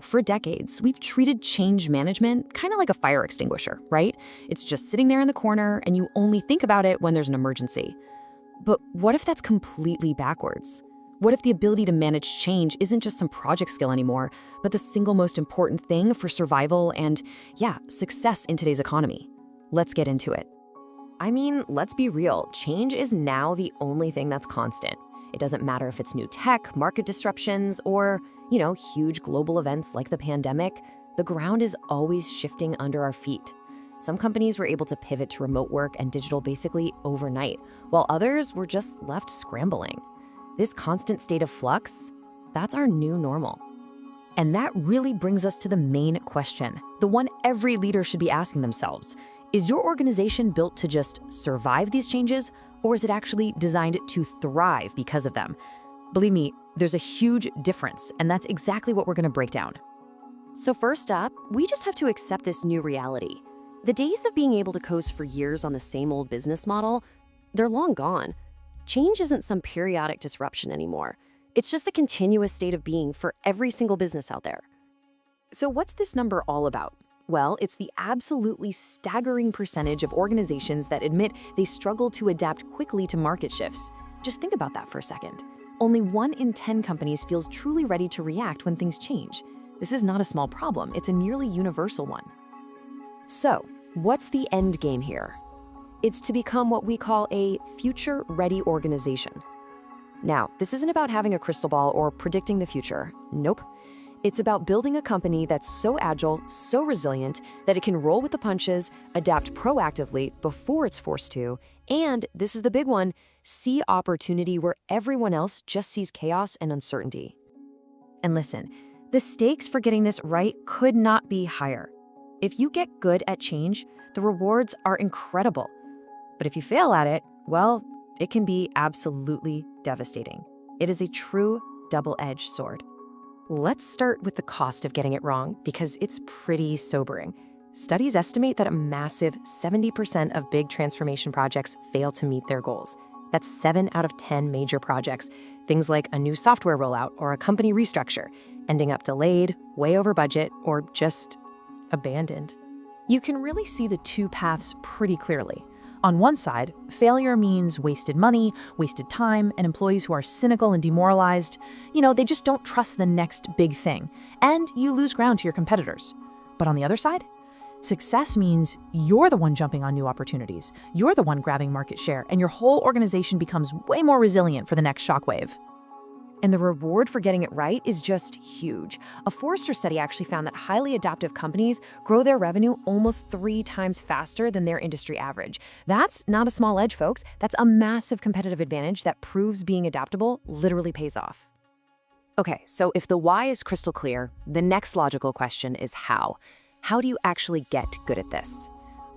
For decades, we've treated change management kind of like a fire extinguisher, right? It's just sitting there in the corner and you only think about it when there's an emergency. But what if that's completely backwards? What if the ability to manage change isn't just some project skill anymore, but the single most important thing for survival and, success in today's economy? Let's get into it. Let's be real. Change is now the only thing that's constant. It doesn't matter if it's new tech, market disruptions, or, huge global events like the pandemic. The ground is always shifting under our feet. Some companies were able to pivot to remote work and digital basically overnight, while others were just left scrambling. This constant state of flux, that's our new normal. And that really brings us to the main question, the one every leader should be asking themselves. Is your organization built to just survive these changes, or is it actually designed to thrive because of them? Believe me, there's a huge difference, and that's exactly what we're going to break down. So first up, we just have to accept this new reality. The days of being able to coast for years on the same old business model, they're long gone. Change isn't some periodic disruption anymore. It's just the continuous state of being for every single business out there. So what's this number all about? Well, it's the absolutely staggering percentage of organizations that admit they struggle to adapt quickly to market shifts. Just think about that for a second. Only 1 in 10 companies feels truly ready to react when things change. This is not a small problem, it's a nearly universal one. So, what's the end game here? It's to become what we call a future-ready organization. Now, this isn't about having a crystal ball or predicting the future. Nope. It's about building a company that's so agile, so resilient, that it can roll with the punches, adapt proactively before it's forced to, and, this is the big one, see opportunity where everyone else just sees chaos and uncertainty. And listen, the stakes for getting this right could not be higher. If you get good at change, the rewards are incredible. But if you fail at it, well, it can be absolutely devastating. It is a true double-edged sword. Let's start with the cost of getting it wrong, because it's pretty sobering. Studies estimate that a massive 70% of big transformation projects fail to meet their goals. That's 7 out of 10 major projects, things like a new software rollout or a company restructure, ending up delayed, way over budget, or just abandoned. You can really see the two paths pretty clearly. On one side, failure means wasted money, wasted time, and employees who are cynical and demoralized. They just don't trust the next big thing, and you lose ground to your competitors. But on the other side, success means you're the one jumping on new opportunities, you're the one grabbing market share, and your whole organization becomes way more resilient for the next shockwave. And the reward for getting it right is just huge. A Forrester study actually found that highly adaptive companies grow their revenue almost 3 times faster than their industry average. That's not a small edge, folks. That's a massive competitive advantage that proves being adaptable literally pays off. Okay, so if the why is crystal clear, the next logical question is how. How do you actually get good at this?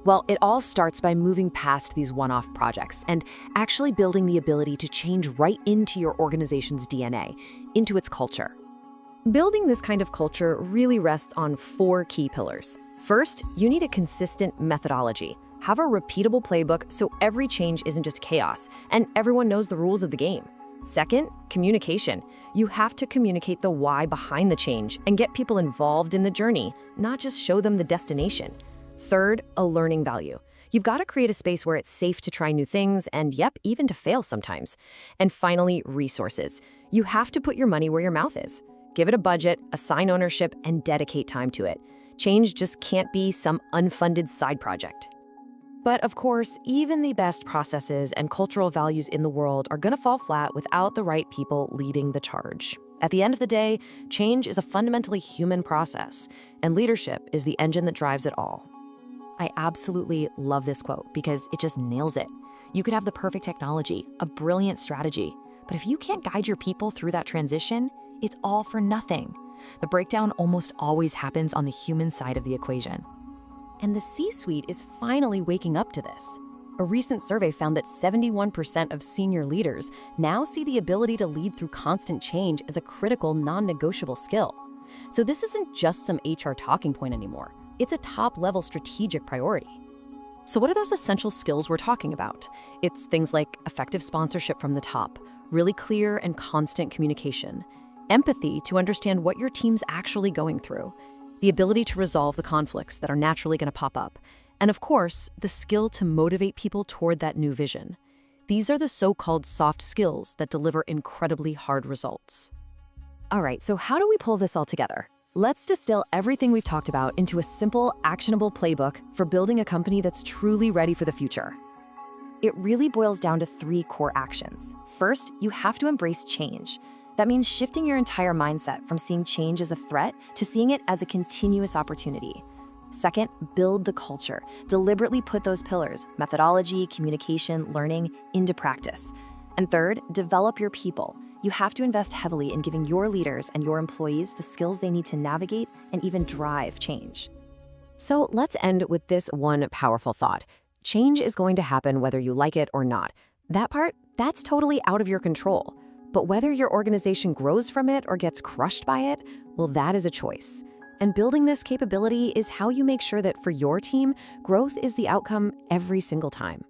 Well, it all starts by moving past these one-off projects and actually building the ability to change right into your organization's DNA, into its culture. Building this kind of culture really rests on 4 key pillars. First, you need a consistent methodology. Have a repeatable playbook so every change isn't just chaos and everyone knows the rules of the game. Second, communication. You have to communicate the why behind the change and get people involved in the journey, not just show them the destination. Third, a learning value. You've got to create a space where it's safe to try new things and, even to fail sometimes. And finally, resources. You have to put your money where your mouth is. Give it a budget, assign ownership, and dedicate time to it. Change just can't be some unfunded side project. But of course, even the best processes and cultural values in the world are going to fall flat without the right people leading the charge. At the end of the day, change is a fundamentally human process, and leadership is the engine that drives it all. I absolutely love this quote because it just nails it. You could have the perfect technology, a brilliant strategy, but if you can't guide your people through that transition, it's all for nothing. The breakdown almost always happens on the human side of the equation. And the C-suite is finally waking up to this. A recent survey found that 71% of senior leaders now see the ability to lead through constant change as a critical, non-negotiable skill. So this isn't just some HR talking point anymore. It's a top-level strategic priority. So what are those essential skills we're talking about? It's things like effective sponsorship from the top, really clear and constant communication, empathy to understand what your team's actually going through, the ability to resolve the conflicts that are naturally going to pop up, and of course, the skill to motivate people toward that new vision. These are the so-called soft skills that deliver incredibly hard results. All right, so how do we pull this all together? Let's distill everything we've talked about into a simple, actionable playbook for building a company that's truly ready for the future. It really boils down to 3 core actions. First, you have to embrace change. That means shifting your entire mindset from seeing change as a threat to seeing it as a continuous opportunity. Second, build the culture. Deliberately put those pillars, methodology, communication, learning, into practice. And third, develop your people. You have to invest heavily in giving your leaders and your employees the skills they need to navigate and even drive change. So let's end with this one powerful thought. Change is going to happen whether you like it or not. That part, that's totally out of your control. But whether your organization grows from it or gets crushed by it, well, that is a choice. And building this capability is how you make sure that for your team, growth is the outcome every single time.